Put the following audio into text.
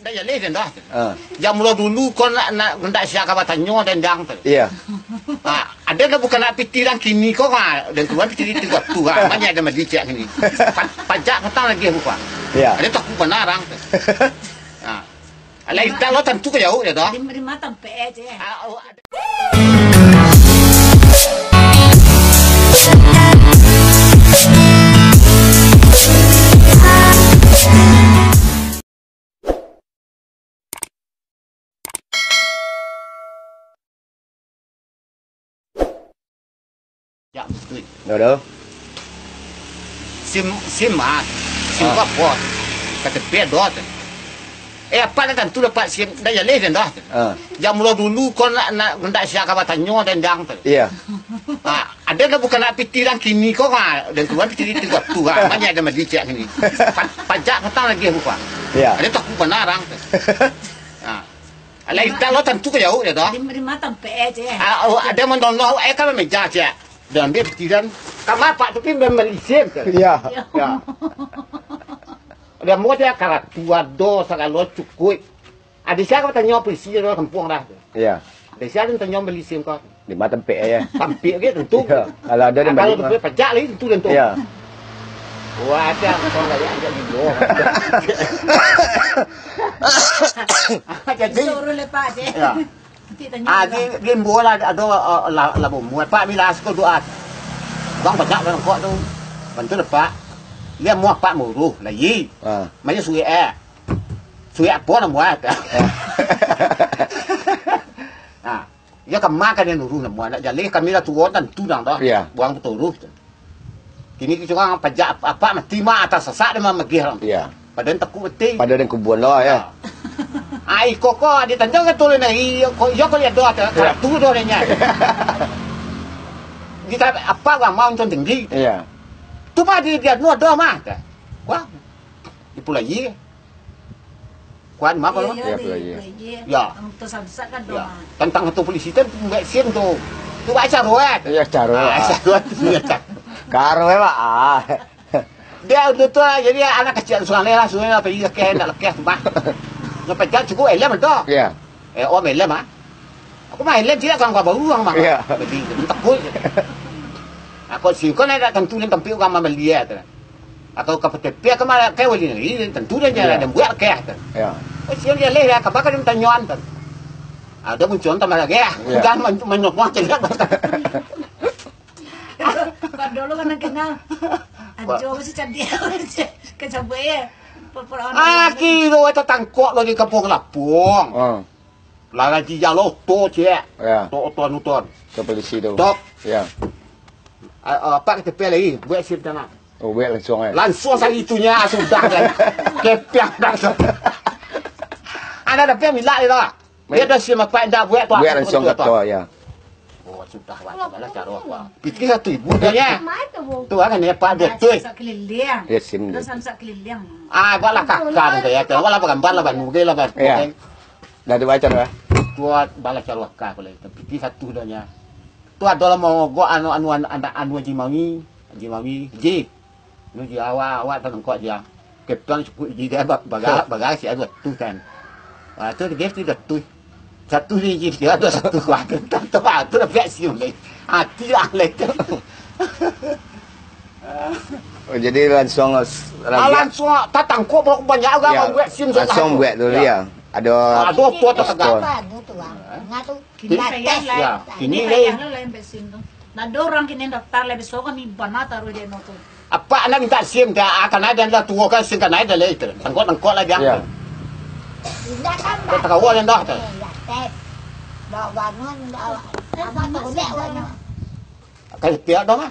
Dah jadi dah. Yang mula dulu kau nak siapa kawatannya dan dang tu. Iya. Ada dah bukan nak pitiran kini kau dan tuan pitiri tu tu mana ada mesti cek kini. Pajak katang lagi bukan. Iya. Ada tak bukan narang tu. Lain tak lo tentu ke jauh ya dah. Di mata pe je. Ya, betul. Ada. Sim apa? Kata pedot. Apa dah tentu dapat sim dah jadi dah. Yang mula dulu kau nak siapa kawatannya dan dang tu. Iya. Ada dah bukan nak pitiran kini kau dan tuan pitiri tu tu mana ada mesti cek kini. Pajak katang lagi bukan. Iya. Ada tak bukan narang tu. Lain tak lo tentu ke jauh ya dah. Di mata pe je. Ada mendono kan meja cek. Dan dia pitiran kamar pak tapi membeli sim tu. Iya. Ya. Dia mau dia karat tua do sagalo cukup. Ada siapa tanya polisi di kampung dah. Iya. Ada siapa tanya beli sim kau. Di mata tempe ya. Tampil gitu tentu. Iya. Kalau ada yang Kalau balik. tu pajak lagi tentu tentu. Iya. Wah ada kau ada di luar. Jadi. Suruh lepas je. Ya. Dia bola ada la muat pak bila sekolah doa. Bang pajak dalam kau tu. Bantu lepas. Dia muak pak muruh lagi. Macam suai suai apa nak buat? Dia kemakan dia nuru nak buat. Jadi kami dah tua dan tu dah dah. Buang betul ruh. Kini kita orang pajak apa mati mah atas sesak dia mah magih orang. Iya. Padahal takut mati. Padahal kubuan lo ya. Ai koko dia tanda ke tolong ni. Yo ko lihat doa tu doa nya. Kita apa orang mau contoh tinggi. Iya. Tu mah dia nuat doa mah. Wah. Di pulau ye. Kuan mah kalau. Ya. Untuk samsak kan Ya. doa. Tentang satu polisi tu enggak sim tu. Tu baca roat. Iya, caro. Roat tu dia. Karo ya, Pak. Dia tu jadi anak kecil sungai lah, sungai lah pergi ke nak lekeh tu bah. Nak pajak cukup elem tu. Iya. Om elem ah. Aku mah elem tidak kan kau baru orang mah. Iya. Jadi takut. Aku sih kau nak tentu yang tampil kau mah melihat tu. Atau kau tepi kau mah kau ni tentu dia ada buat keh tu. Iya. Oh sih dia leh kau bakal dia tanyawan tu. Ada muncul tambah lagi ya. Bukan menyokong cakap. Kalau dulu kan kenal. Anjo mesti cantik. Kecabai ya. Kilo itu tangkok lo di kampung Lapung. Lagi jalan to cek. Iya. To nuton. Ke polisi tu. Dok. Iya. Apa kita pilih lagi? Buat sim tanah. Oh, buat langsung ya. Langsung saya itunya sudah dah. Kepiak dah. Ada tapi milak dia tak? Dia dah sim apa dah buat tu. Buat langsung ke tu ya. Oh sudah baca cara apa. Pikir 1,000 dah ya. Tu kan ni apa dia tu. Keliling. Ya sim. Terus samsak keliling. Wala kakak tu ya. Wala gambar lah nuge lah. Iya. Dah dibaca dah. Tuat bala cara kakak boleh. Pikir satu dah ya. Tu adalah mau go anu Haji Mawi. Ji. Nu ji awak tengok dia. Kapten cukup ji dia bagai si ada tu kan. Tu dia tu dah tu. Satu ni dia ada satu kuat. Tu dah biasa siul leh. Tidak leh tu. Oh, jadi langsung Langsung tak tangkap banyak orang buat sim langsung buat dulu ya. Ada apa tegak. Kini leh. Ada orang kini daftar lebih so kami bana taruh dia noto. Apa anak minta sim dah akan ada dah tua kan sim kan ada leh itu. Tangkap lah dia. Tak tahu yang dah tu. Cái tiệc đó á.